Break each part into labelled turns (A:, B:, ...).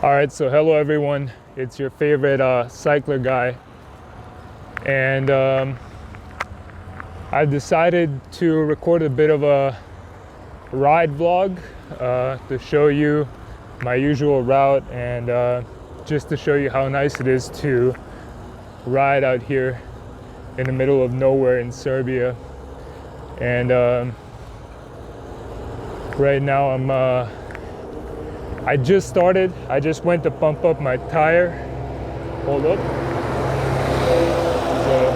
A: All right, so hello everyone. It's your favorite cycler guy, and I've decided to record a bit of a ride vlog to show you my usual route and just to show you how nice it is to ride out here in the middle of nowhere in Serbia. And right now I just started. I just went to pump up my tire. Hold up. So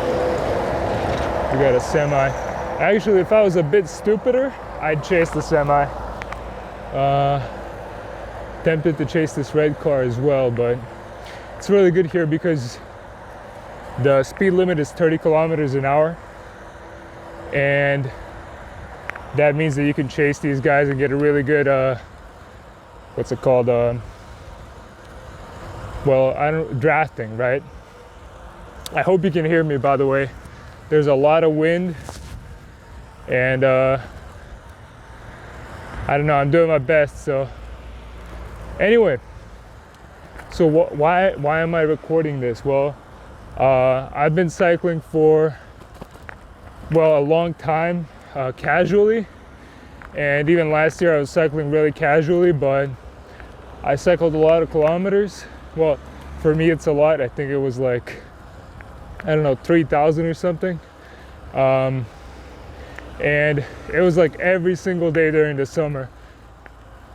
A: we got a semi. Actually, if I was a bit stupider, I'd chase the semi. Tempted to chase this red car as well, but it's really good here because the speed limit is 30 kilometers an hour. And that means that you can chase these guys and get a really good what's it called? Drafting, right? I hope you can hear me, by the way. There's a lot of wind, and I don't know, I'm doing my best. So anyway, so why am I recording this? Well, I've been cycling for, a long time, casually. And even last year I was cycling really casually, but I cycled a lot of kilometers. Well, for me it's a lot. I think it was like, 3,000 or something. And it was like every single day during the summer.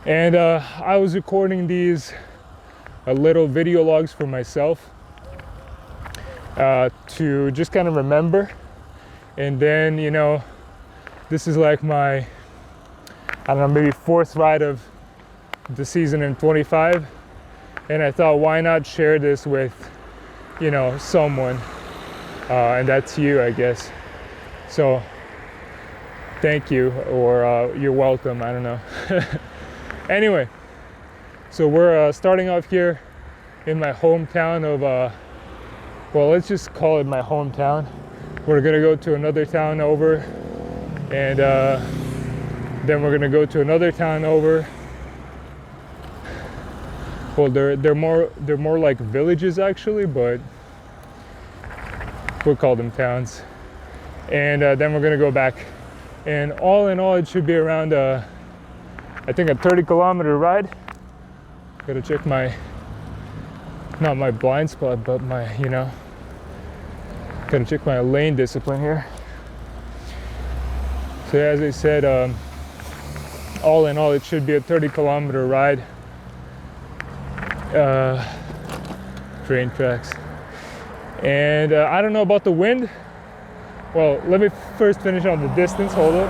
A: And I was recording these little video logs for myself to just kind of remember. And then, this is like my, maybe fourth ride of the season in 25, and I thought, why not share this with, someone, and that's you, I guess. So thank you, or you're welcome, I don't know. Anyway, so we're starting off here in my hometown of, let's just call it my hometown. We're gonna go to another town over, and then we're gonna go to another town over. Well, they're more like villages actually, but we'll call them towns. And then we're gonna go back. And all in all, it should be around I think a 30-kilometer ride. Gotta check not my blind spot, but my, gotta check my lane discipline here. So as I said, all in all, it should be a 30-kilometer ride. Train tracks. And I don't know about the wind. Well, let me first finish on the distance. Hold up.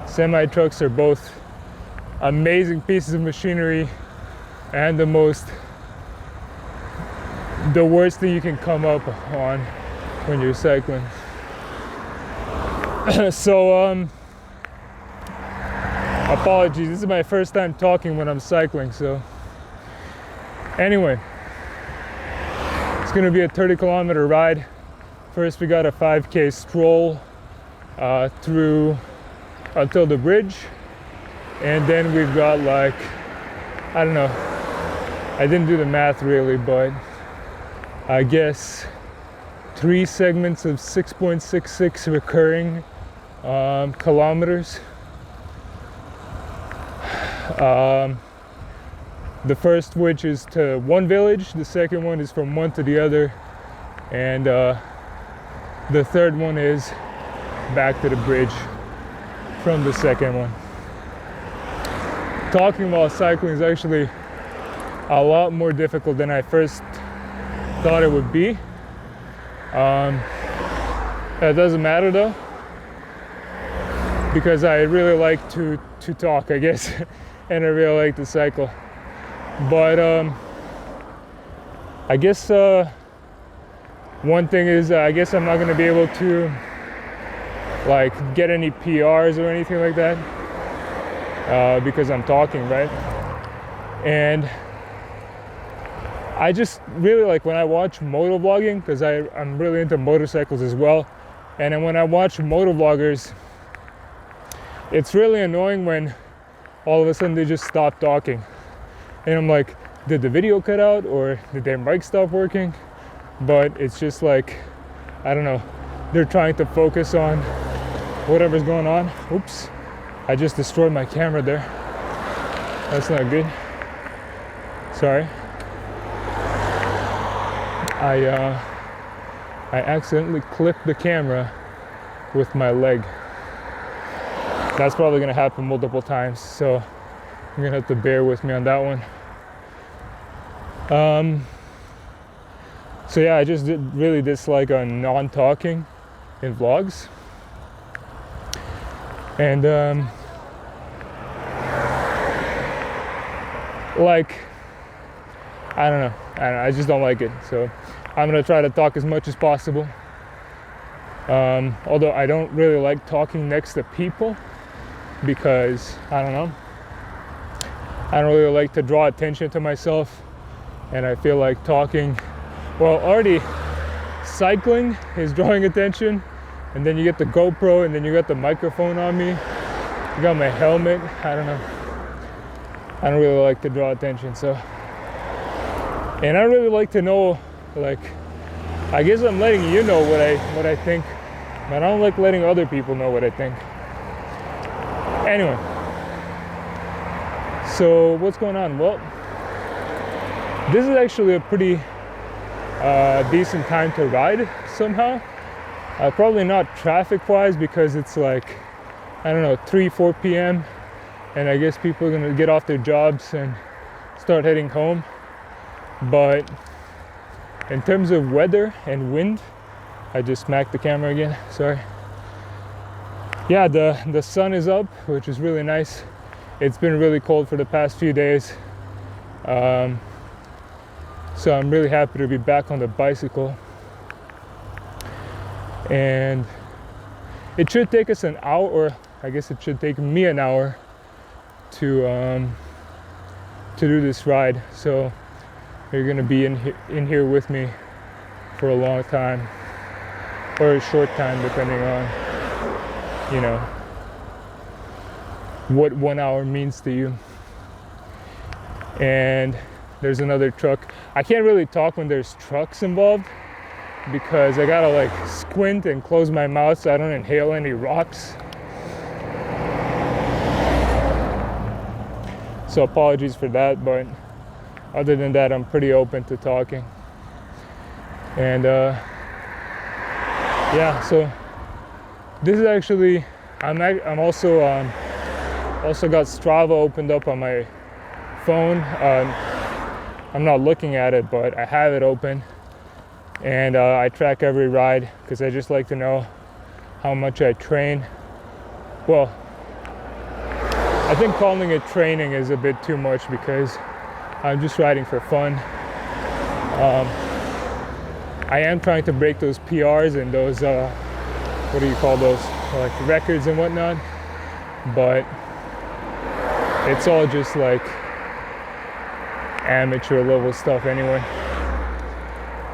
A: Semi trucks are both amazing pieces of machinery and the worst thing you can come up on when you're cycling. So apologies, this is my first time talking when I'm cycling, so anyway, it's gonna be a 30-kilometer ride. First we got a 5K stroll through until the bridge, and then we've got like, I don't know, I didn't do the math really, but I guess 3 segments of 6.66 recurring kilometers. The first which is to one village, the second one is from one to the other, and the third one is back to the bridge from the second one. Talking about cycling is actually a lot more difficult than I first thought it would be. That doesn't matter though, because I really like to talk, I guess, and I really like to cycle. But I guess one thing is, I guess I'm not going to be able to like get any PRs or anything like that because I'm talking, right? And I just really like when I watch moto vlogging, because I'm really into motorcycles as well. And then when I watch moto vloggers, it's really annoying when all of a sudden they just stop talking. And I'm like, did the video cut out or did their mic stop working? But it's just like, I don't know, they're trying to focus on whatever's going on. Oops, I just destroyed my camera there. That's not good. Sorry. I accidentally clipped the camera with my leg. That's probably gonna happen multiple times, so you're gonna have to bear with me on that one. So yeah, I just really dislike non-talking in vlogs. And like, I don't know, I just don't like it. So I'm gonna try to talk as much as possible. Although I don't really like talking next to people because, I don't know, I don't really like to draw attention to myself, and I feel like talking, well, already cycling is drawing attention, and then you get the GoPro, and then you got the microphone on me, you got my helmet. I don't know, I don't really like to draw attention. So, and I really like to know, like, I guess I'm letting you know what I think, but I don't like letting other people know what I think. Anyway, so what's going on? Well, this is actually a pretty decent time to ride somehow. Probably not traffic-wise because it's like, I don't know, 3-4 p.m. and I guess people are gonna get off their jobs and start heading home. But in terms of weather and wind, I just smacked the camera again, sorry. Yeah, the sun is up, which is really nice. It's been really cold for the past few days. So I'm really happy to be back on the bicycle. And it should take us an hour, or I guess it should take me an hour to do this ride. So you're gonna be in here with me for a long time, or a short time, depending on, you know, what 1 hour means to you. And there's another truck. I can't really talk when there's trucks involved because I gotta like squint and close my mouth so I don't inhale any rocks. So apologies for that, but other than that, I'm pretty open to talking. And yeah, so this is actually, I'm also got Strava opened up on my phone. I'm not looking at it, but I have it open, and I track every ride because I just like to know how much I train. Well, I think calling it training is a bit too much because I'm just riding for fun. I am trying to break those PRs and those, what do you call those, like records and whatnot, but it's all just like amateur level stuff anyway.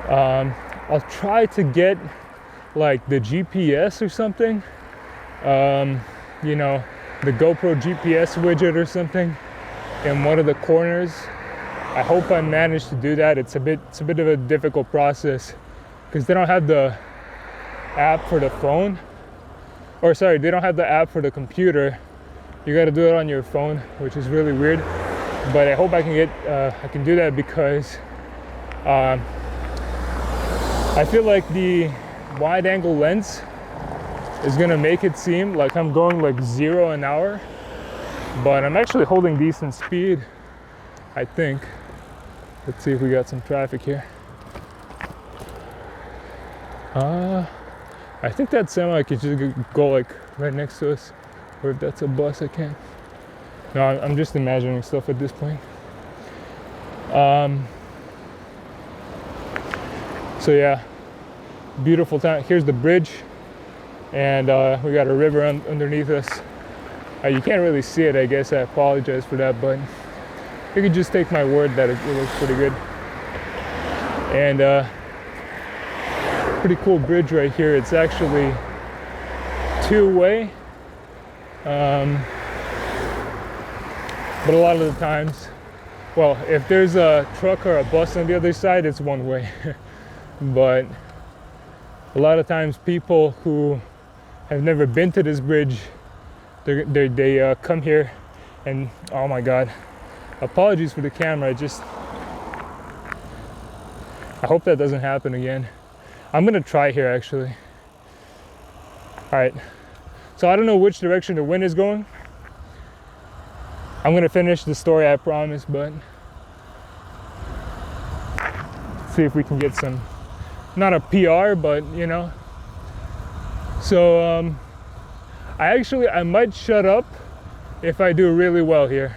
A: I'll try to get like the GPS or something, you know, the GoPro GPS widget or something in one of the corners. I hope I manage to do that. It's a bit of a difficult process because they don't have the app for the phone, or sorry, they don't have the app for the computer. You got to do it on your phone, which is really weird. But I hope I can do that because I feel like the wide angle lens is gonna make it seem like I'm going like 0 an hour, but I'm actually holding decent speed, I think. Let's see if we got some traffic here. I think that semi could just go like right next to us, or if that's a bus, I can't. No, I'm just imagining stuff at this point. So yeah, beautiful town. Here's the bridge, and we got a river underneath us. You can't really see it, I guess. I apologize for that, but you can just take my word that it looks pretty good. And pretty cool bridge right here. It's actually two-way. But a lot of the times well, if there's a truck or a bus on the other side, it's one way. But a lot of times people who have never been to this bridge, they come here and, oh my God, apologies for the camera. I hope that doesn't happen again. I'm gonna try here actually. All right, so I don't know which direction the wind is going. I'm gonna finish the story, I promise, but see if we can get some, not a PR, but you know. So I might shut up if I do really well here,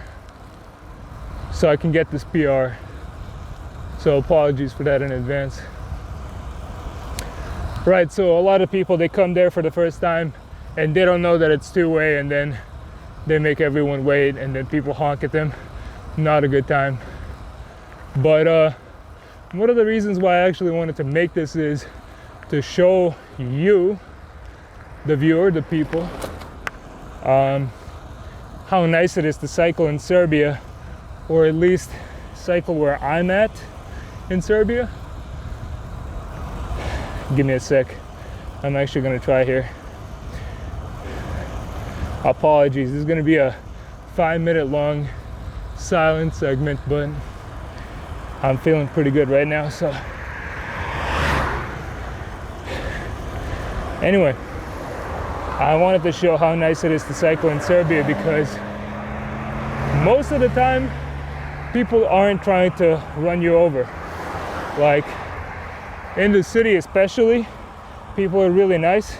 A: so I can get this PR. So apologies for that in advance. Right, so a lot of people, they come there for the first time and they don't know that it's two-way, and then they make everyone wait, and then people honk at them. Not a good time. But one of the reasons why I actually wanted to make this is to show you, the viewer, the people, how nice it is to cycle in Serbia, or at least cycle where I'm at in Serbia. Give me a sec. I'm actually gonna try here. Apologies, this is gonna be a 5-minute long silent segment, but I'm feeling pretty good right now, so. Anyway, I wanted to show how nice it is to cycle in Serbia, because most of the time, people aren't trying to run you over. Like, in the city especially, people are really nice.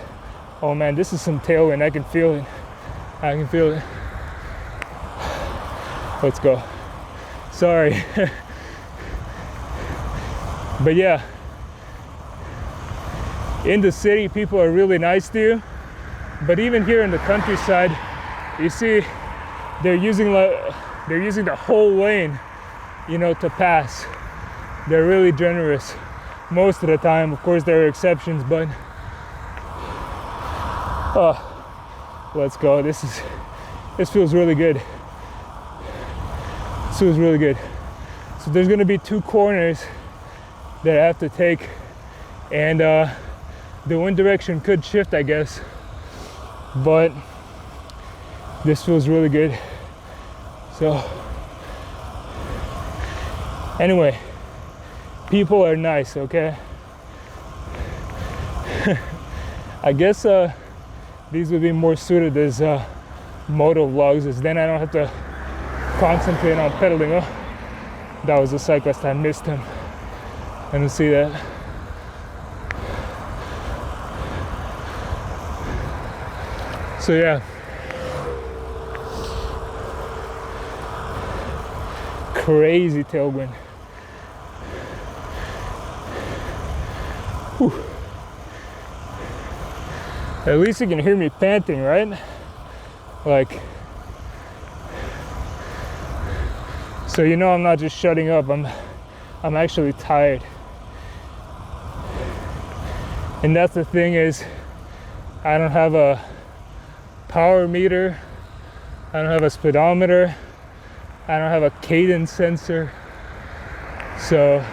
A: Oh man, this is some tailwind, I can feel it. I can feel it. Let's go. Sorry. But yeah, in the city, people are really nice to you. But even here in the countryside, you see, they're using the whole lane, you know, to pass. They're really generous most of the time. Of course, there are exceptions, but let's go. This feels really good. This feels really good. So there's gonna be 2 corners that I have to take, and the wind direction could shift, I guess, but this feels really good. So anyway, people are nice, okay? I guess these would be more suited as moto vlogs, as then I don't have to concentrate on pedaling. Oh, that was a cyclist, I missed him. I didn't see that. So yeah, crazy tailwind. Whew. At least you can hear me panting, right? Like, so you know I'm not just shutting up, I'm actually tired. And that's the thing, is I don't have a power meter, I don't have a speedometer, I don't have a cadence sensor, so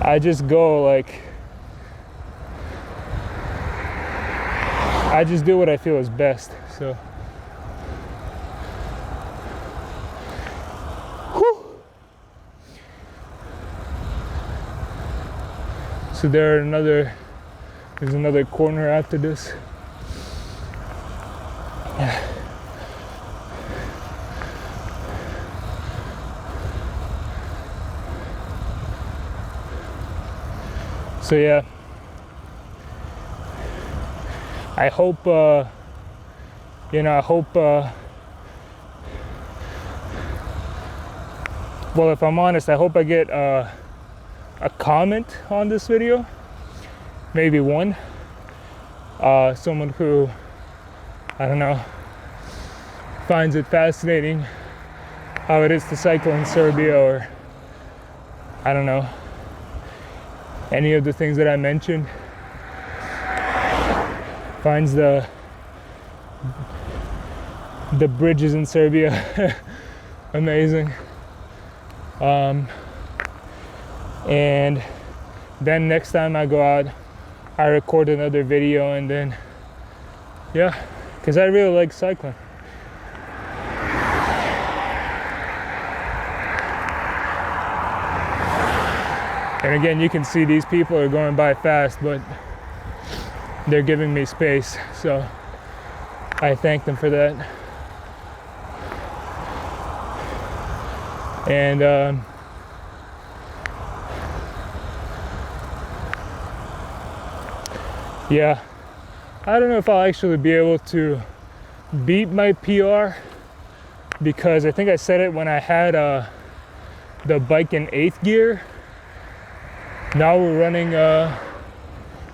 A: I just go like, I just do what I feel is best. So whew. So there's another corner after this. Yeah. So yeah, I hope, well, if I'm honest, I hope I get a comment on this video, maybe one, someone who, I don't know, finds it fascinating how it is to cycle in Serbia, or I don't know, any of the things that I mentioned, finds the The bridges in Serbia, amazing. And then next time I go out, I record another video, and then yeah, because I really like cycling. And again, you can see these people are going by fast, but they're giving me space, so I thank them for that. And yeah, I don't know if I'll actually be able to beat my PR, because I think I said it when I had the bike in 8th gear. Now we're running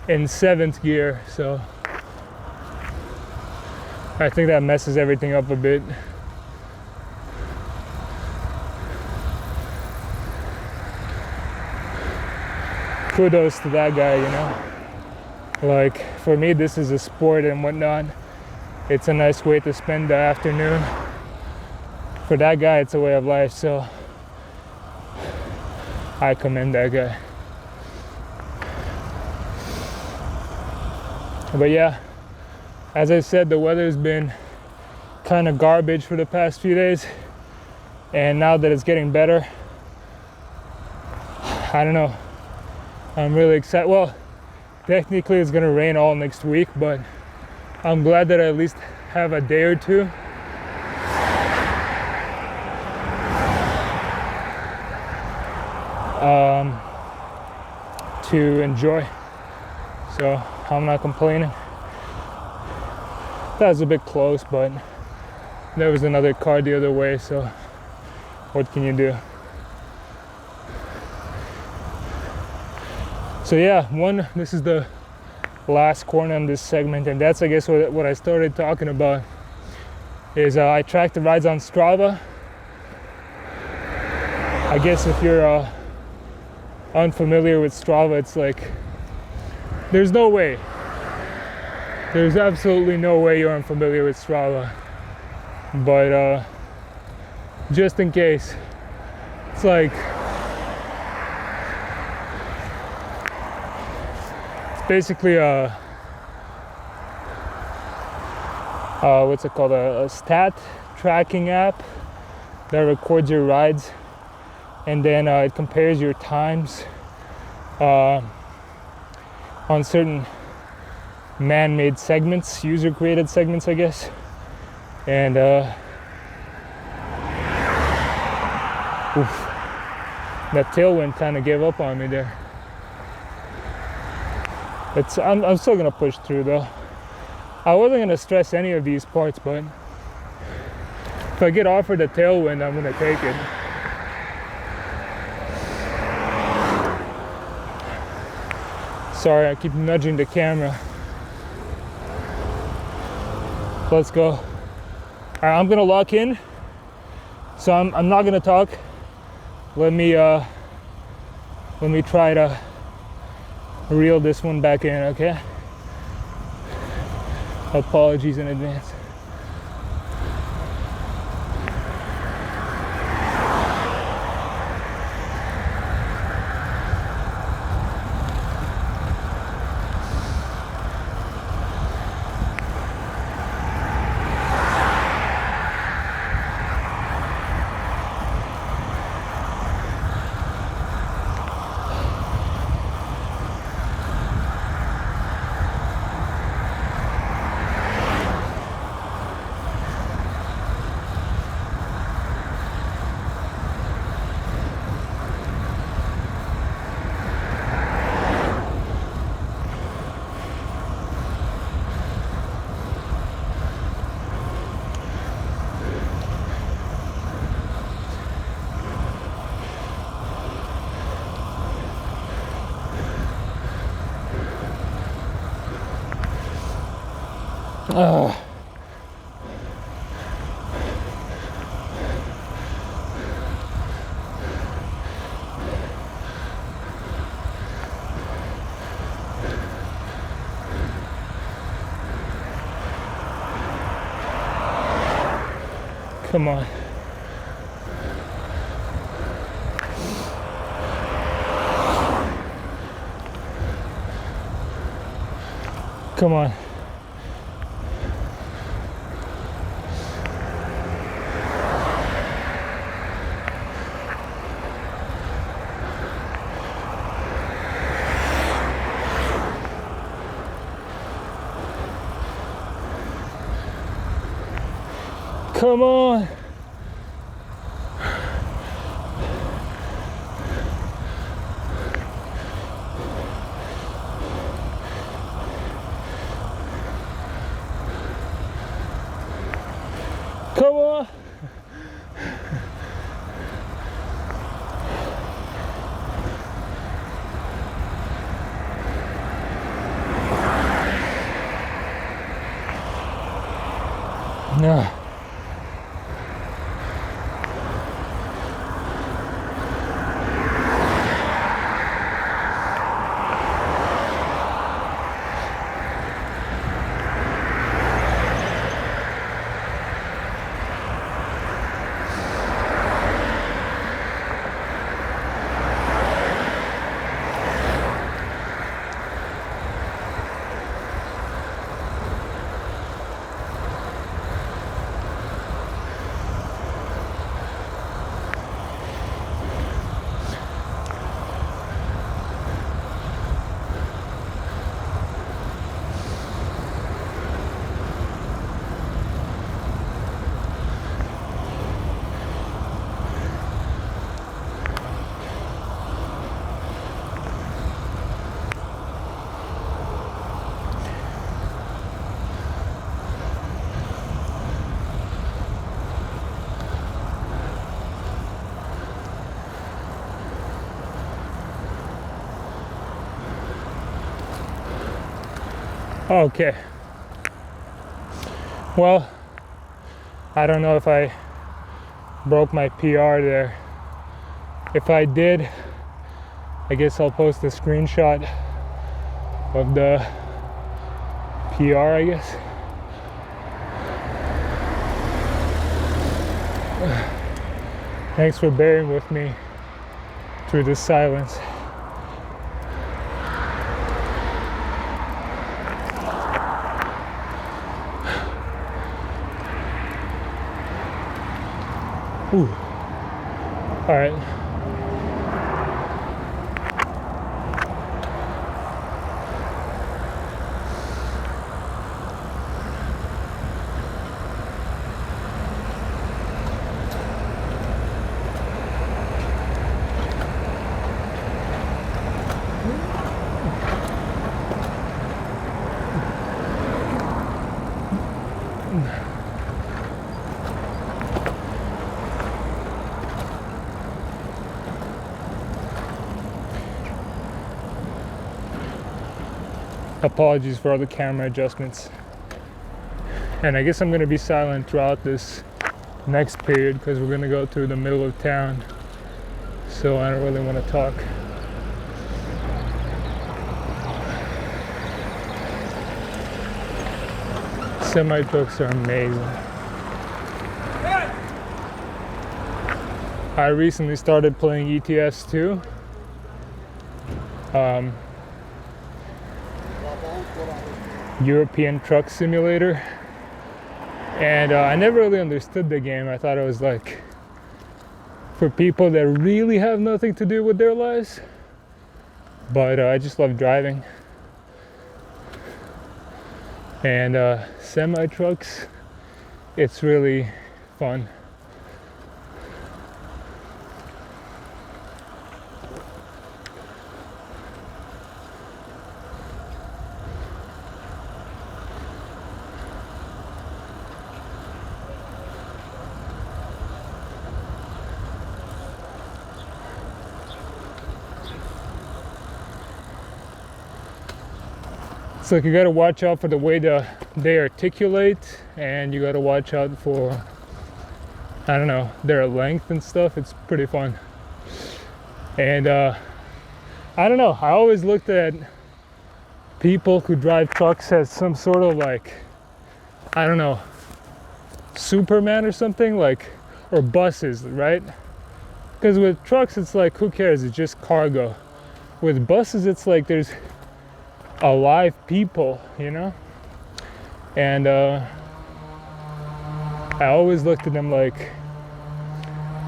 A: in 7th gear, so I think that messes everything up a bit. Kudos to that guy, you know. Like, for me, this is a sport and whatnot. It's a nice way to spend the afternoon. For that guy, it's a way of life, so I commend that guy. But yeah, as I said, the weather's been kind of garbage for the past few days, and now that it's getting better, I don't know, I'm really excited. Well, technically it's gonna rain all next week, but I'm glad that I at least have a day or two to enjoy, so I'm not complaining. That was a bit close, but there was another car the other way, so what can you do? So yeah, this is the last corner in this segment, and that's, I guess, what I started talking about is I track the rides on Strava. I guess if you're unfamiliar with Strava, it's like there's absolutely no way you're unfamiliar with Strava, but just in case, it's like basically what's it called, a stat tracking app that records your rides, and then it compares your times on certain man-made segments, user-created segments, I guess. And that tailwind kind of gave up on me there. I'm still gonna push through though. I wasn't gonna stress any of these parts, but if I get offered a tailwind, I'm gonna take it. Sorry, I keep nudging the camera. Let's go. All right, I'm gonna lock in, so I'm not gonna talk. Let me try to reel this one back in, okay? Apologies in advance. Come on. Come on. Come on. Come on. No. Okay. Well, I don't know if I broke my PR there. If I did, I guess I'll post a screenshot of the PR, I guess. Thanks for bearing with me through this silence. Ooh. All right. Apologies for all the camera adjustments. And I guess I'm gonna be silent throughout this next period because we're gonna go through the middle of town. So I don't really want to talk. Semi trucks are amazing. I recently started playing ETS 2. European Truck Simulator, and I never really understood the game. I thought it was like for people that really have nothing to do with their lives, but I just love driving. And semi trucks, it's really fun. So you got to watch out for the way they articulate, and you got to watch out for, I don't know, their length and stuff. It's pretty fun. And I don't know, I always looked at people who drive trucks as some sort of like, I don't know, Superman or something, like, or buses, right? Because with trucks, it's like, who cares? It's just cargo. With buses, it's like there's alive people, you know? And I always looked at them like,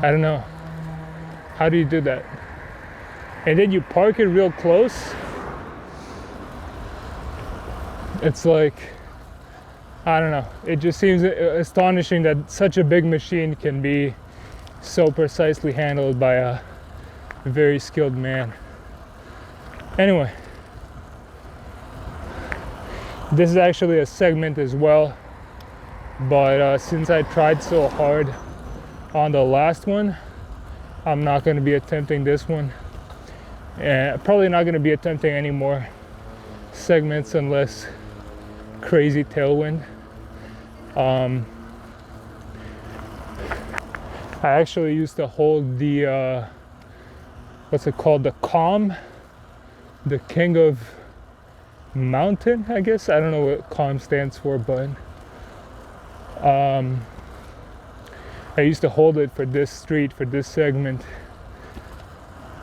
A: I don't know, how do you do that? And then you park it real close. It's like, I don't know, it just seems astonishing that such a big machine can be so precisely handled by a very skilled man. Anyway, this is actually a segment as well, but since I tried so hard on the last one, I'm not going to be attempting this one, and probably not going to be attempting any more segments unless crazy tailwind. I actually used to hold the what's it called, the Calm, the King of Mountain, I guess. I don't know what Calm stands for, but I used to hold it for this street, for this segment,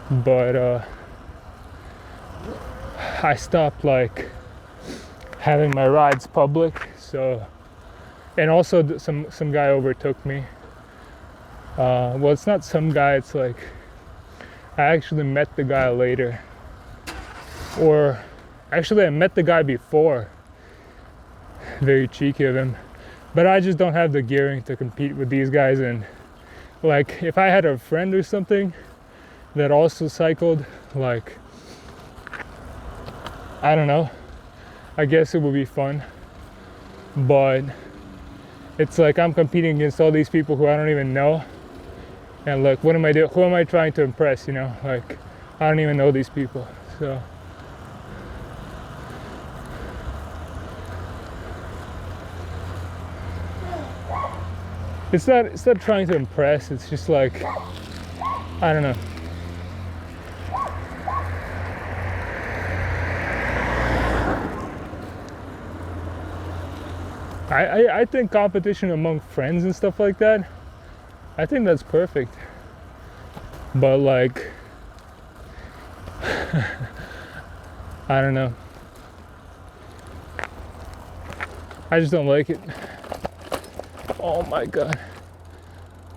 A: but I stopped like having my rides public. So, and also some guy overtook me. Well, it's not some guy, it's like I actually met the guy later, or actually I met the guy before. Very cheeky of him, but I just don't have the gearing to compete with these guys. And like, if I had a friend or something that also cycled, like, I don't know, I guess it would be fun. But it's like I'm competing against all these people who I don't even know, and like, what am I doing? Who am I trying to impress, you know? Like, I don't even know these people. So it's not trying to impress, it's just like, I don't know. I think competition among friends and stuff like that, I think that's perfect. But like, I don't know. I just don't like it. Oh my God.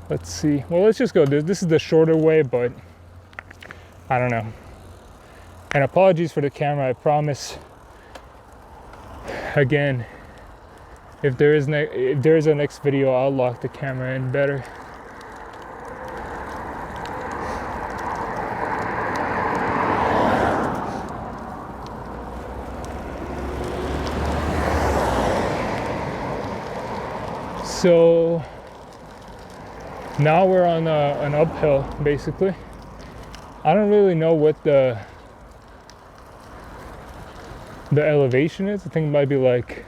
A: Let's see. Well, let's just go. This is the shorter way, but I don't know. And apologies for the camera, I promise. Again, if there is a next video, I'll lock the camera in better. So now we're on an uphill, basically. I don't really know what the elevation is. I think it might be like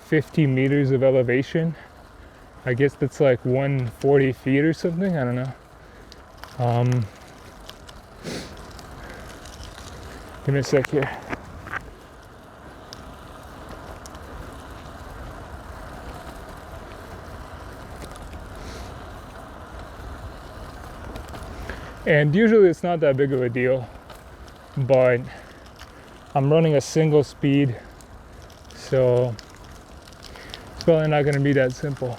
A: 50 meters of elevation. I guess that's like 140 feet or something. I don't know. Give me a sec here. And usually it's not that big of a deal, but I'm running a single speed, so it's probably not going to be that simple.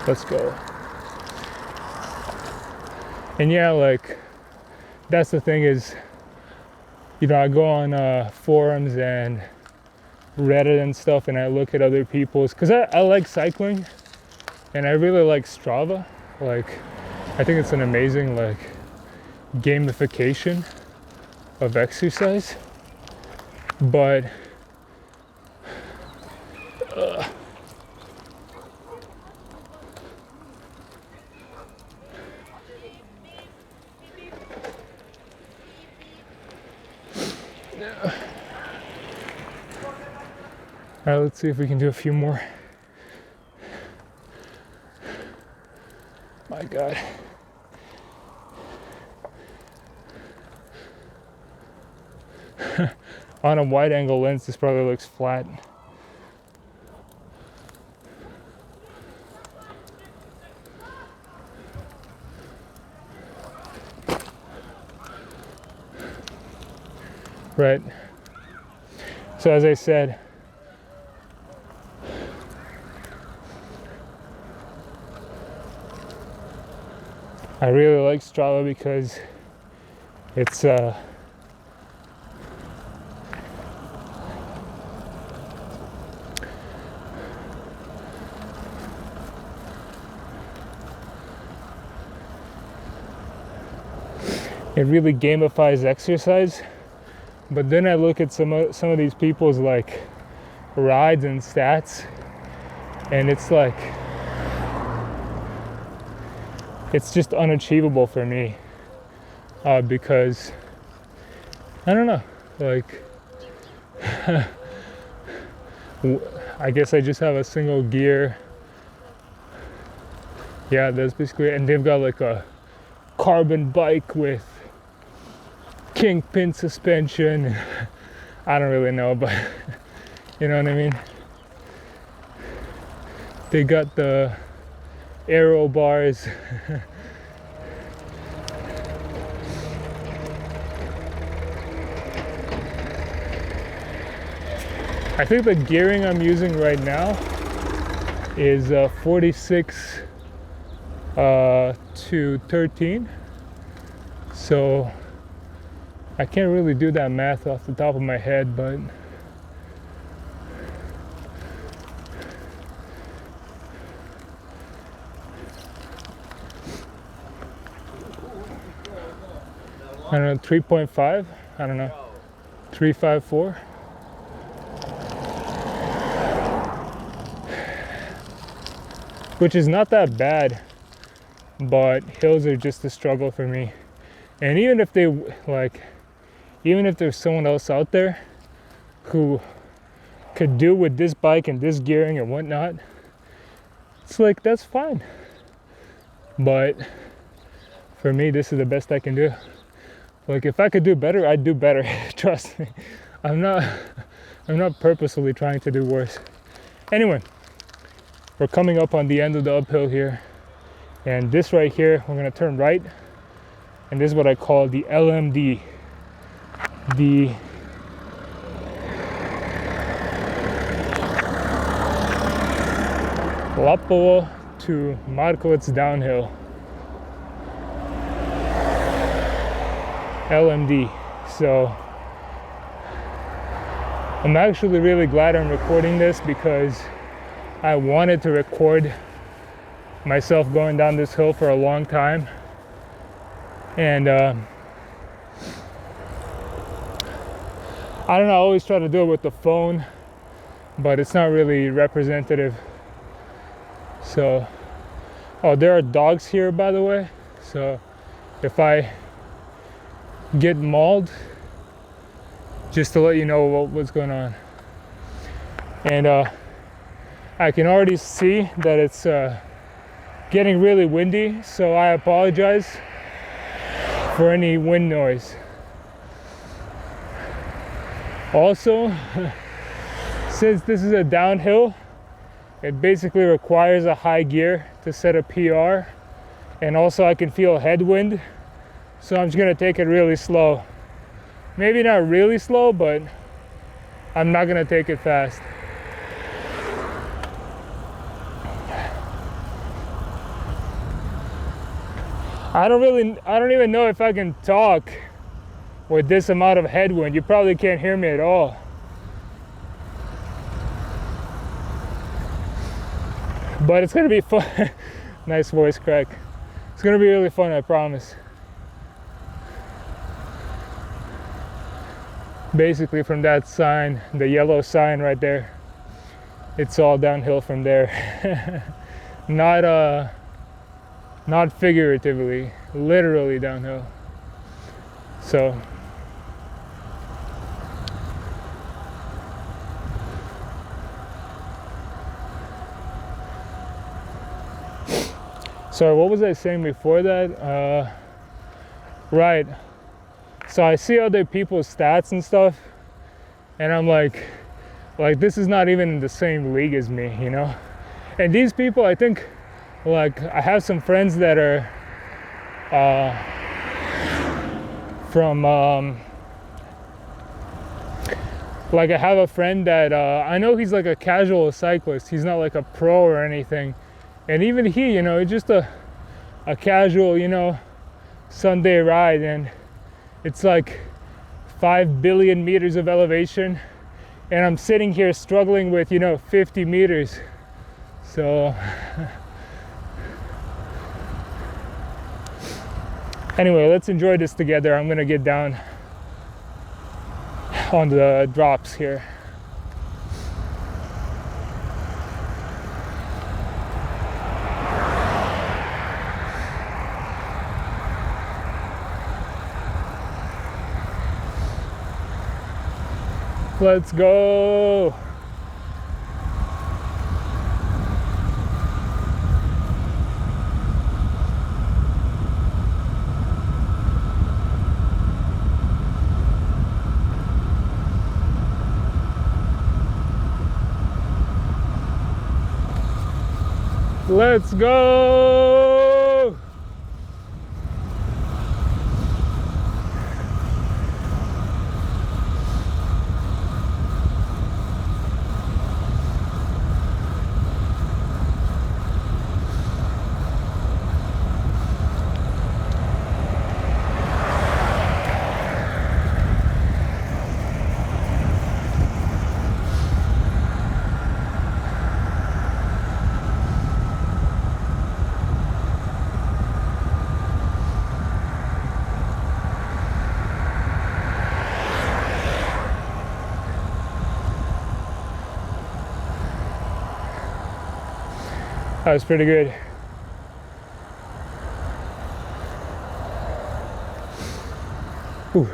A: Let's go. And yeah, like, that's the thing is, you know, I go on forums and Reddit and stuff, and I look at other people's, because I like cycling, and I really like Strava. Like, I think it's an amazing, like, gamification of exercise. But all right, let's see if we can do a few more. My God. on a wide angle lens, this probably looks flat. Right. So as I said, I really like Strava because it's it really gamifies exercise. But then I look at some of these people's like rides and stats, and it's like it's just unachievable for me because I don't know, like I guess I just have a single gear. Yeah, that's basically it. And they've got like a carbon bike with kingpin suspension. I don't really know, but you know what I mean. They got the aero bars. I think the gearing I'm using right now is 46 to 13. So I can't really do that math off the top of my head, but I don't know, 3.5, I don't know, 354. Which is not that bad, but hills are just a struggle for me. And even if even if there's someone else out there who could do with this bike and this gearing and whatnot, it's like, that's fine. But for me, this is the best I can do. Like, if I could do better, I'd do better. Trust me. I'm not purposely trying to do worse. Anyway, we're coming up on the end of the uphill here. And this right here, we're gonna turn right. And this is what I call the LMD. The Lapovo to Markovic downhill. LMD. So I'm actually really glad I'm recording this because I wanted to record myself going down this hill for a long time. And I don't know, I always try to do it with the phone, but it's not really representative. So, oh, there are dogs here, by the way. So if I get mauled, just to let you know what's going on. And I can already see that it's getting really windy, so I apologize for any wind noise. Also, since this is a downhill, it basically requires a high gear to set a PR, and also I can feel headwind, so I'm just gonna take it really slow. Maybe not really slow, but I'm not gonna take it fast. I don't even know if I can talk with this amount of headwind. You probably can't hear me at all. But it's gonna be fun. Nice voice crack. It's gonna be really fun, I promise. Basically from that sign, the yellow sign right there, it's all downhill from there. Not figuratively, literally downhill. So sorry, what was I saying before that? Right. So I see other people's stats and stuff, And I'm like this is not even in the same league as me, you know? And these people, I think, like, I have some friends that are from, like, I have a friend that, I know he's like a casual cyclist. He's not like a pro or anything. And even he, you know, it's just a casual, you know, Sunday ride. And it's like 5 billion meters of elevation. And I'm sitting here struggling with, you know, 50 meters. So anyway, let's enjoy this together. I'm gonna get down on the drops here. Let's go. Let's go. That was pretty good. Ooh.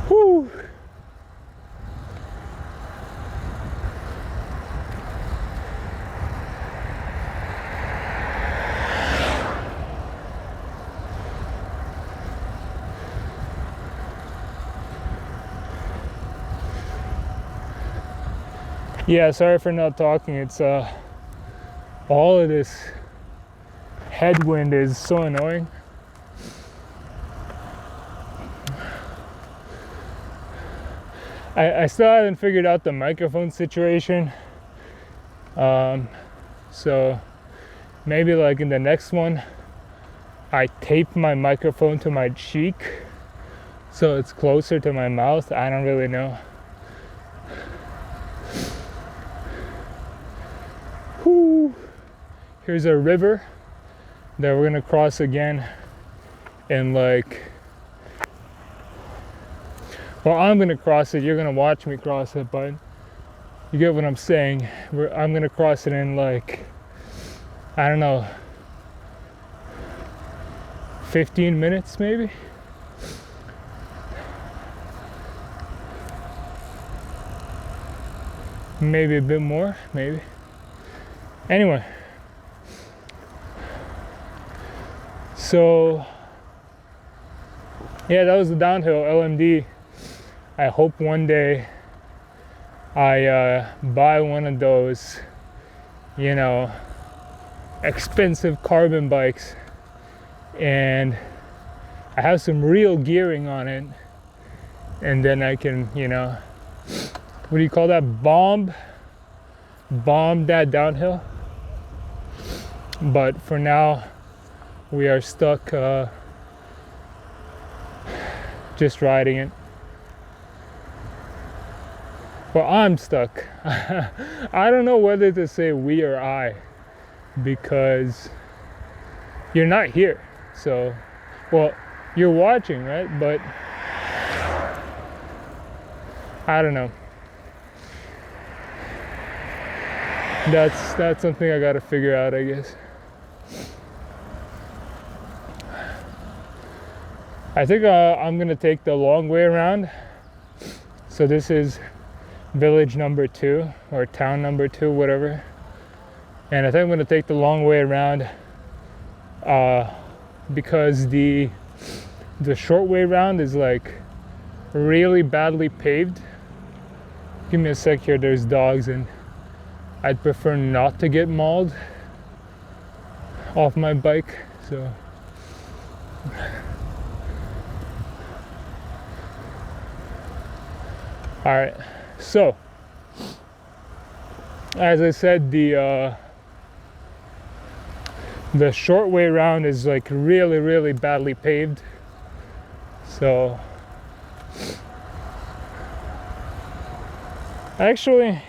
A: Whew. Yeah, sorry for not talking. It's all of this headwind is so annoying. I still haven't figured out the microphone situation. So maybe like in the next one, I tape my microphone to my cheek so it's closer to my mouth. I don't really know. Whew. Here's a river that we're gonna cross again in like, well, I'm gonna cross it, you're gonna watch me cross it, but you get what I'm saying. I'm gonna cross it in like, I don't know, 15 minutes maybe? Maybe a bit more, maybe. Anyway, so yeah, that was the downhill LMD. I hope one day I buy one of those, you know, expensive carbon bikes, and I have some real gearing on it, and then I can, you know, what do you call that, bomb that downhill. But for now, we are stuck just riding it. Well, I'm stuck. I don't know whether to say we or I, because you're not here. So, well, you're watching, right? But I don't know. That's something I gotta figure out, I guess. I think I'm gonna take the long way around. So this is village number 2 or town number 2, whatever. And I think I'm gonna take the long way around because the short way around is like really badly paved. Give me a sec here, there's dogs and I'd prefer not to get mauled off my bike, so. All right, so as I said, the short way around is like really badly paved. So actually,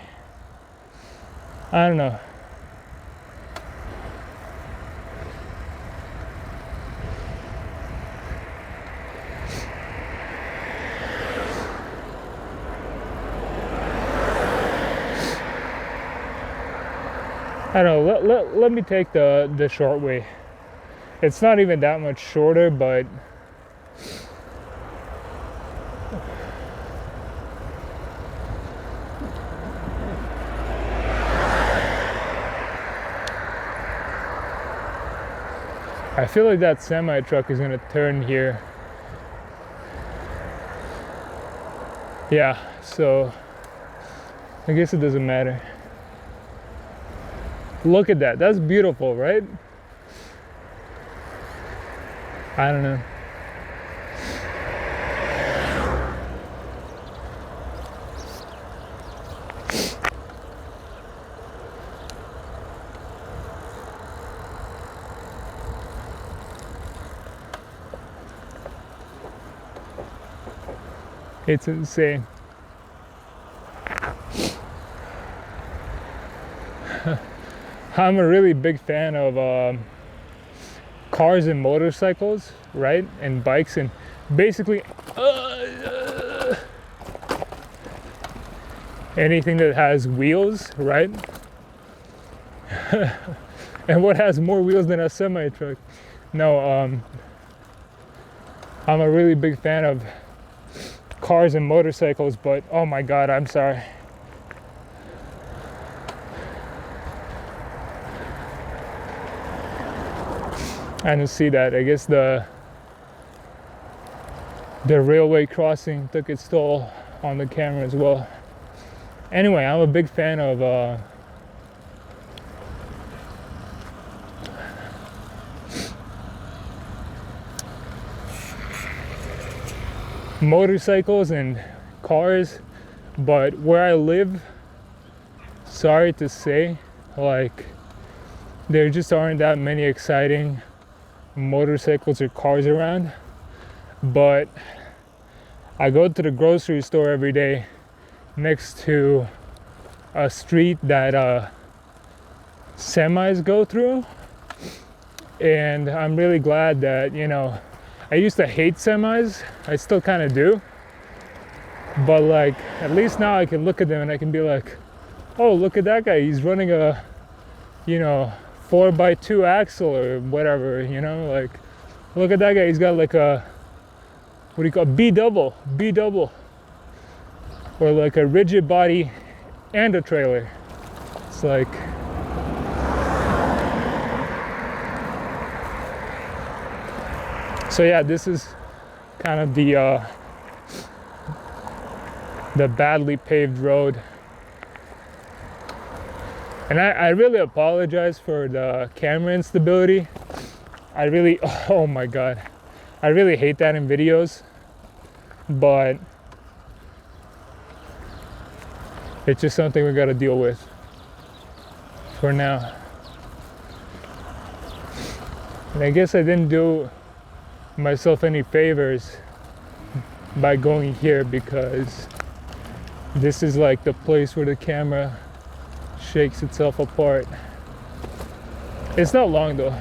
A: I don't know. I don't know, let me take the short way. It's not even that much shorter, but I feel like that semi truck is gonna turn here. Yeah, so I guess it doesn't matter. Look at that, that's beautiful, right? I don't know. It's insane. I'm a really big fan of cars and motorcycles, right? And bikes and basically anything that has wheels, right? And what has more wheels than a semi truck? No, I'm a really big fan of cars and motorcycles, but oh my God, I'm sorry. I didn't see that. I guess the railway crossing took its toll on the camera as well. Anyway, I'm a big fan of motorcycles and cars, but where I live, sorry to say, like there just aren't that many exciting motorcycles or cars around. But I go to the grocery store every day next to a street that semis go through, and I'm really glad that, you know, I used to hate semis, I still kind of do, but like at least now I can look at them and I can be like, oh, look at that guy, he's running a, you know, 4x2 axle or whatever, you know, like look at that guy, he's got like a, what do you call it? B double, or like a rigid body and a trailer. It's like, so yeah, this is kind of the badly paved road. And I really apologize for the camera instability. I really, oh my God, I really hate that in videos, but it's just something we gotta deal with for now. And I guess I didn't do myself any favors by going here, because this is like the place where the camera shakes itself apart. It's not long though.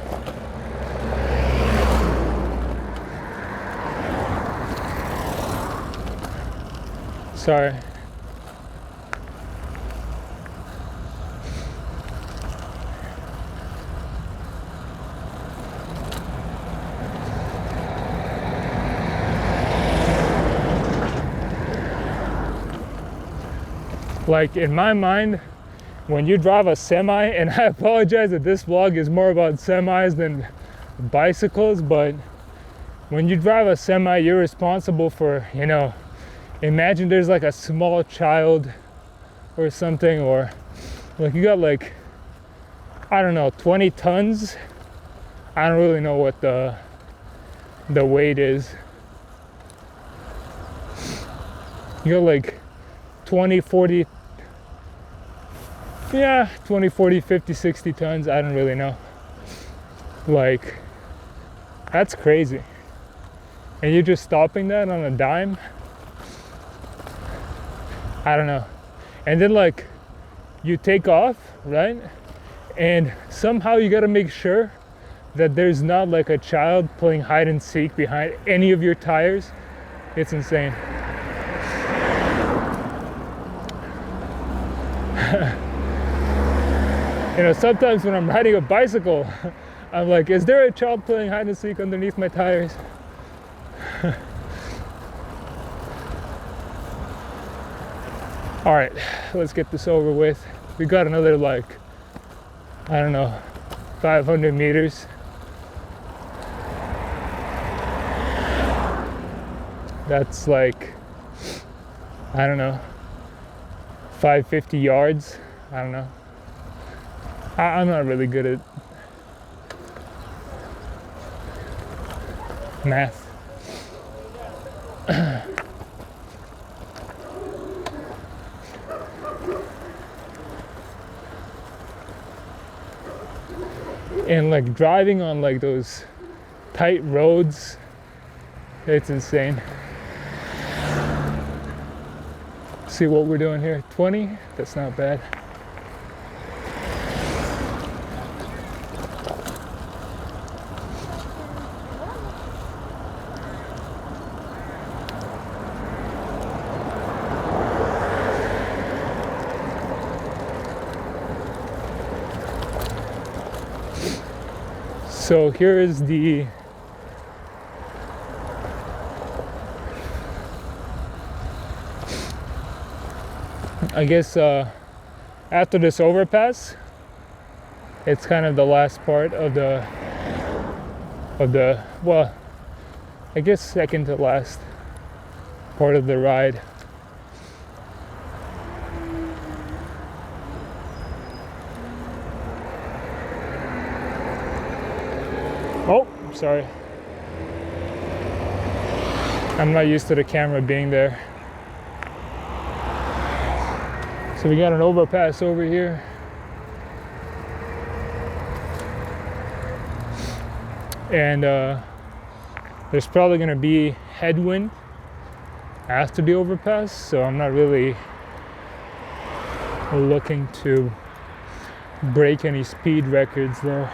A: Sorry. Like in my mind, when you drive a semi, and I apologize that this vlog is more about semis than bicycles, but when you drive a semi, you're responsible for, you know, imagine there's like a small child or something, or like you got like, I don't know, 20 tons. I don't really know what the weight is. You got like 20, 40, yeah, 20, 40, 50, 60 tons. I don't really know. Like, that's crazy. And you're just stopping that on a dime? I don't know. And then like, you take off, right? And somehow you gotta make sure that there's not like a child playing hide and seek behind any of your tires. It's insane. You know, sometimes when I'm riding a bicycle, I'm like, is there a child playing hide and seek underneath my tires? All right, let's get this over with. We got another like, I don't know, 500 meters. That's like, I don't know, 550 yards. I don't know. I'm not really good at math. And like driving on like those tight roads, it's insane. See what we're doing here, 20? That's not bad. So here is the I guess after this overpass, it's kind of the last part of the well, I guess second to last part of the ride. Oh, sorry. I'm not used to the camera being there. So we got an overpass over here. And there's probably gonna be headwind after the overpass, so I'm not really looking to break any speed records there.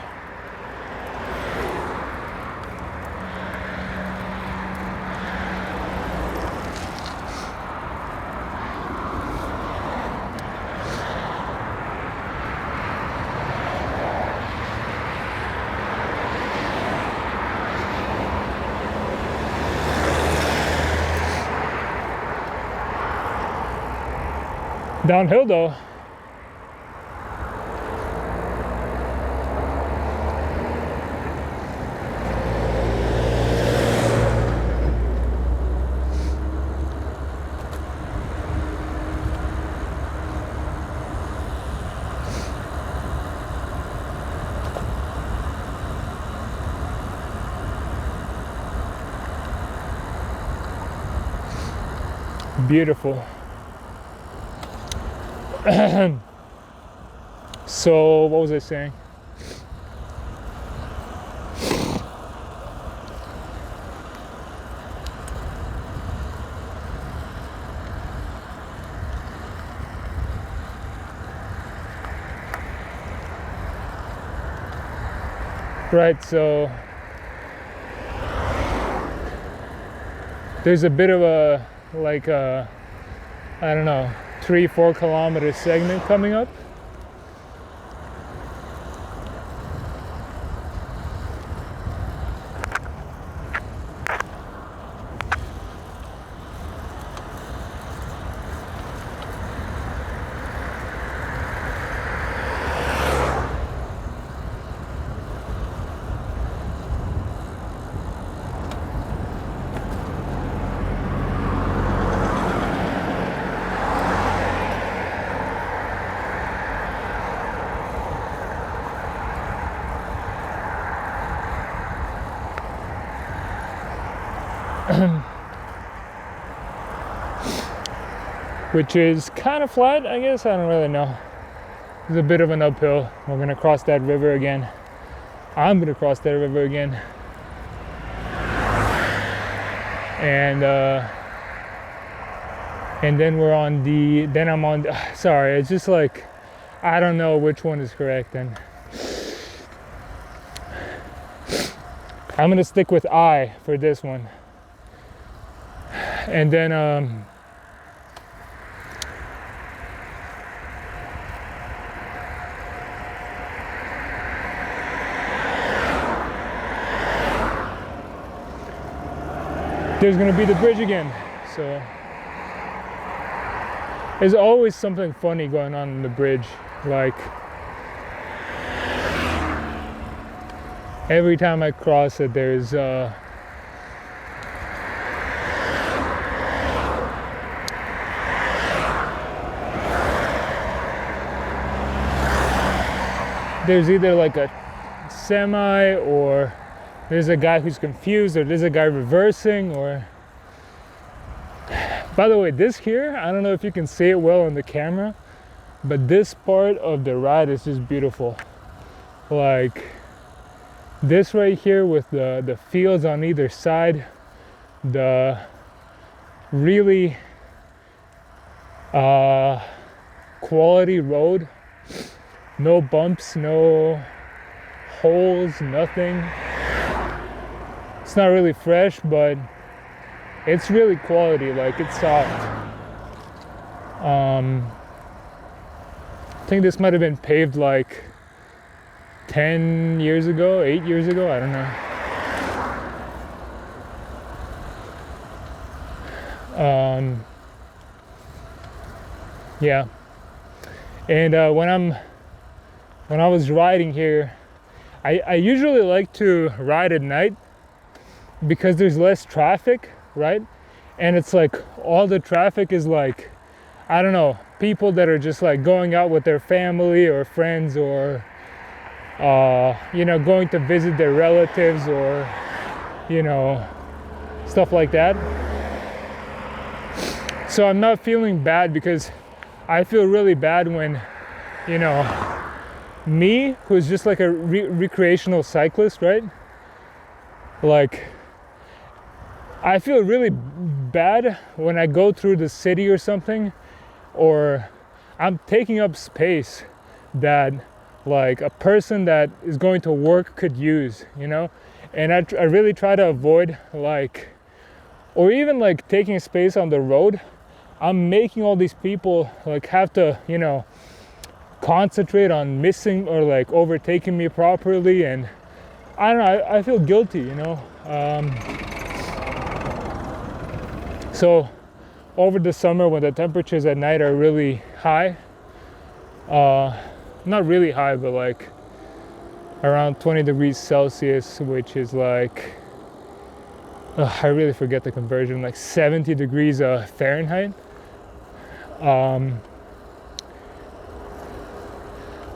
A: Downhill though. Beautiful. So what was I saying? Right, so there's a bit of a like a, I don't know, 3-4 kilometer segment coming up. which is kind of flat, I guess. I don't really know. It's a bit of an uphill. We're gonna cross that river again. I'm gonna cross that river again. And then we're on the, then I'm on, sorry, it's just like, I don't know which one is correct. And I'm gonna stick with I for this one. And then there's gonna be the bridge again. So there's always something funny going on the bridge. Like every time I cross it, there's either like a semi, or there's a guy who's confused, or there's a guy reversing, or... By the way, this here, I don't know if you can see it well on the camera, but this part of the ride is just beautiful. Like this right here with the fields on either side, the really quality road, no bumps, no holes, nothing. It's not really fresh, but it's really quality, like it's soft. I think this might have been paved like 10 years ago, 8 years ago, I don't know. Yeah. And when I was riding here, I usually like to ride at night because there's less traffic, right? And it's like all the traffic is like, I don't know, people that are just like going out with their family or friends, or you know, going to visit their relatives, or you know, stuff like that. So I'm not feeling bad, because I feel really bad when, you know, me, who's just like a recreational cyclist, right? Like, I feel really bad when I go through the city or something, or I'm taking up space that like a person that is going to work could use, you know? And I really try to avoid like, or even like taking space on the road. I'm making all these people like have to, you know, concentrate on missing or like overtaking me properly, and I don't know, I feel guilty, you know. So over the summer, when the temperatures at night are really high, not really high, but like around 20 degrees Celsius, which is like, I really forget the conversion, like 70 degrees Fahrenheit.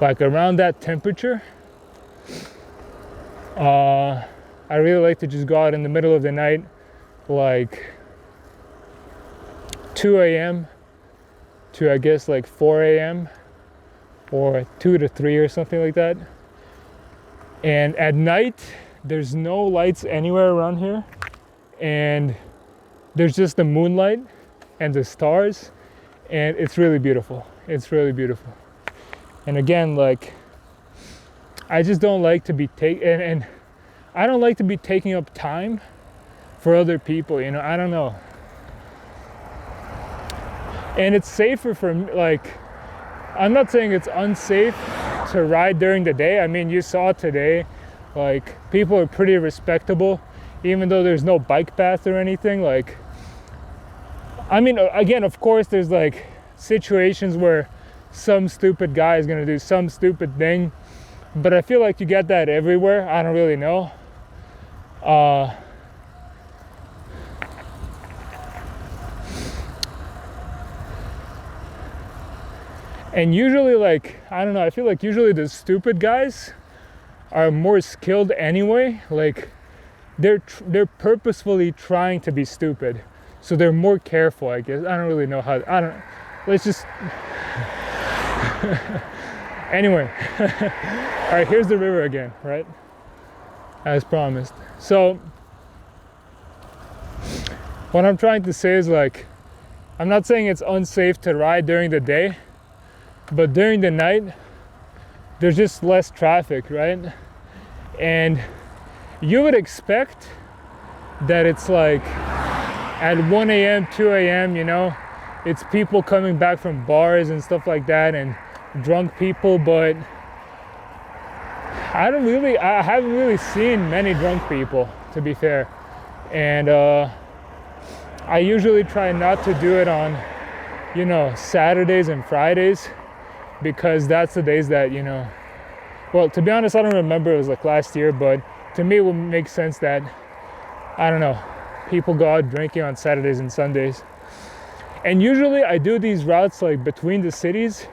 A: Like around that temperature, I really like to just go out in the middle of the night, like 2 a.m. to I guess like 4 a.m. or 2 to 3 or something like that. And at night, there's no lights anywhere around here, and there's just the moonlight and the stars, and it's really beautiful. It's really beautiful. And again, like, I just don't like to be and I don't like to be taking up time for other people, you know, I don't know. And it's safer for me, like, I'm not saying it's unsafe to ride during the day. I mean, you saw today, like, people are pretty respectable, even though there's no bike path or anything. Like, I mean, again, of course, there's like situations where some stupid guy is gonna do some stupid thing, but I feel like you get that everywhere. I don't really know. And usually, like, I don't know, I feel like usually the stupid guys are more skilled anyway. Like, they're purposefully trying to be stupid, so they're more careful, I guess. I don't really know how. I don't. Let's just. Anyway, all right. Here's the river again, right? As promised. So, what I'm trying to say is, like, I'm not saying it's unsafe to ride during the day, but during the night, there's just less traffic, right? And you would expect that it's like at 1 a.m., 2 a.m., you know, it's people coming back from bars and stuff like that, and drunk people, but I haven't really seen many drunk people, to be fair. And I usually try not to do it on, you know, Saturdays and Fridays, because that's the days that, you know, well, to be honest, I don't remember, it was like last year, but to me it would make sense that, I don't know, people go out drinking on Saturdays and Sundays. And usually I do these routes like between the cities,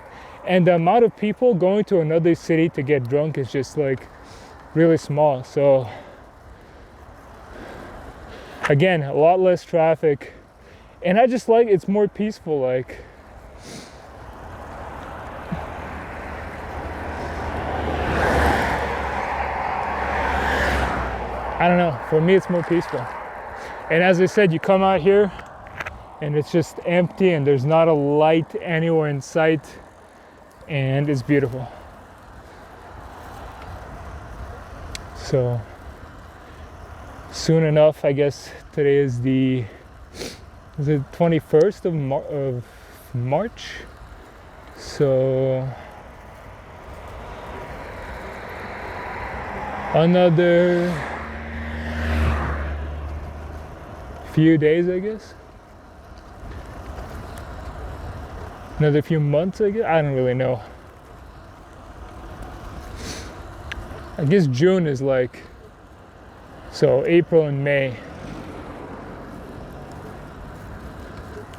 A: and the amount of people going to another city to get drunk is just like really small. So again, a lot less traffic, and I just like, it's more peaceful. Like, I don't know, for me it's more peaceful. And as I said, you come out here and it's just empty and there's not a light anywhere in sight, and it's beautiful. So soon enough, I guess today is the 21st of March. So another few days, I guess. Another few months, I guess. I don't really know. I guess June is like, so April and May.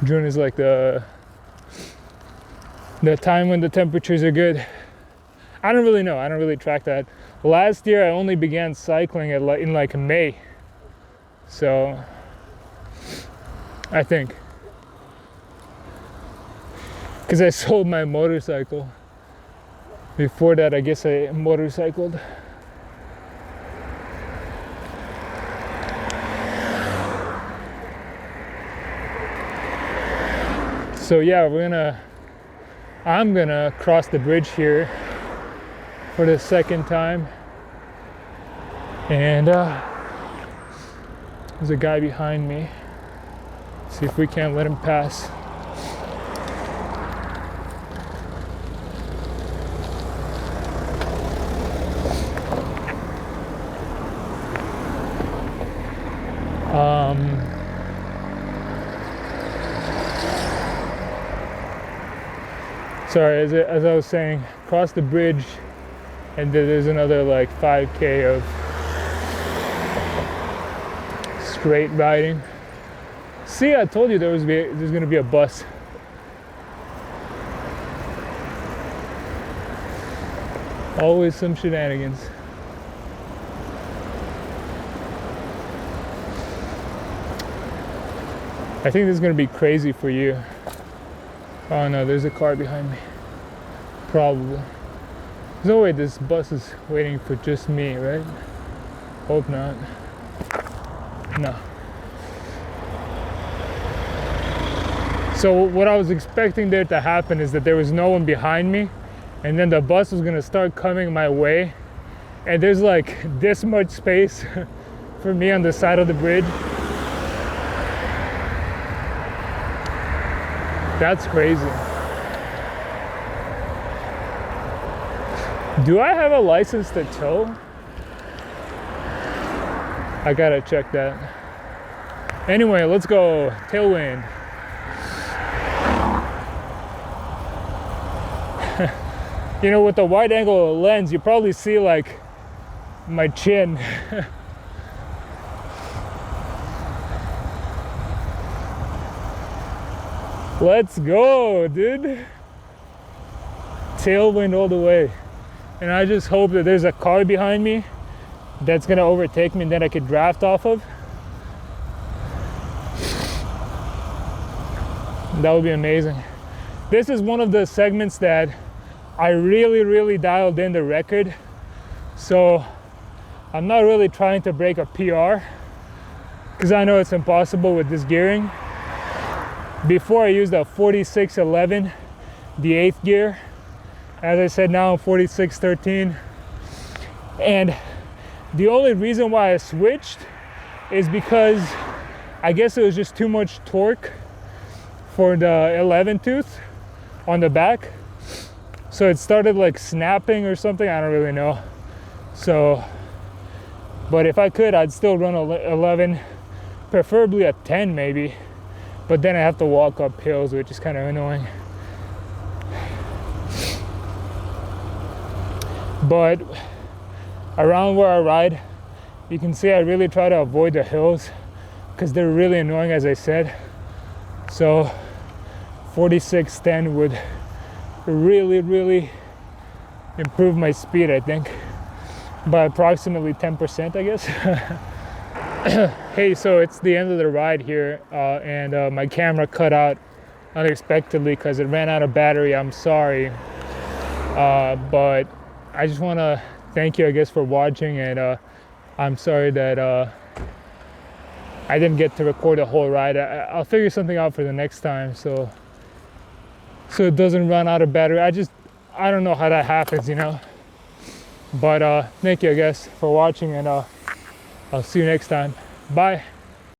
A: June is like the time when the temperatures are good. I don't really know. I don't really track that. Last year I only began cycling in like May. So I think, because I sold my motorcycle. Before that, I guess I motorcycled. So yeah, I'm gonna cross the bridge here for the second time. And there's a guy behind me. See if we can't let him pass. Sorry, as I was saying, cross the bridge, and there's another like 5K of straight riding. See, I told you there's gonna be a bus. Always some shenanigans. I think this is gonna be crazy for you. Oh no, there's a car behind me. Probably. There's no way this bus is waiting for just me, right? Hope not. No. So what I was expecting there to happen is that there was no one behind me, and then the bus was gonna start coming my way, and there's like this much space for me on the side of the bridge. That's crazy. Do I have a license to tow? I gotta check that. Anyway, let's go. Tailwind. You know, with the wide angle lens, you probably see like my chin. Let's go, dude. Tailwind all the way. And I just hope that there's a car behind me that's gonna overtake me and then I could draft off of. That would be amazing. This is one of the segments that I really dialed in the record. So I'm not really trying to break a PR because I know it's impossible with this gearing. Before I used a 4611, the 8th gear. As I said, now I'm 4613. And the only reason why I switched is because I guess it was just too much torque for the 11 tooth on the back. So it started like snapping or something, I don't really know. So, but if I could, I'd still run 11, preferably a 10 maybe. But then I have to walk up hills, which is kind of annoying. But around where I ride, you can see I really try to avoid the hills because they're really annoying, as I said. So 4610 would really improve my speed, I think, by approximately 10%, I guess. Hey, so it's the end of the ride here, and my camera cut out unexpectedly because it ran out of battery. I'm sorry, but I just want to thank you, I guess, for watching, and I'm sorry that I didn't get to record the whole ride. I'll figure something out for the next time, so it doesn't run out of battery. I don't know how that happens, you know. But thank you, I guess, for watching, and I'll see you next time. Bye.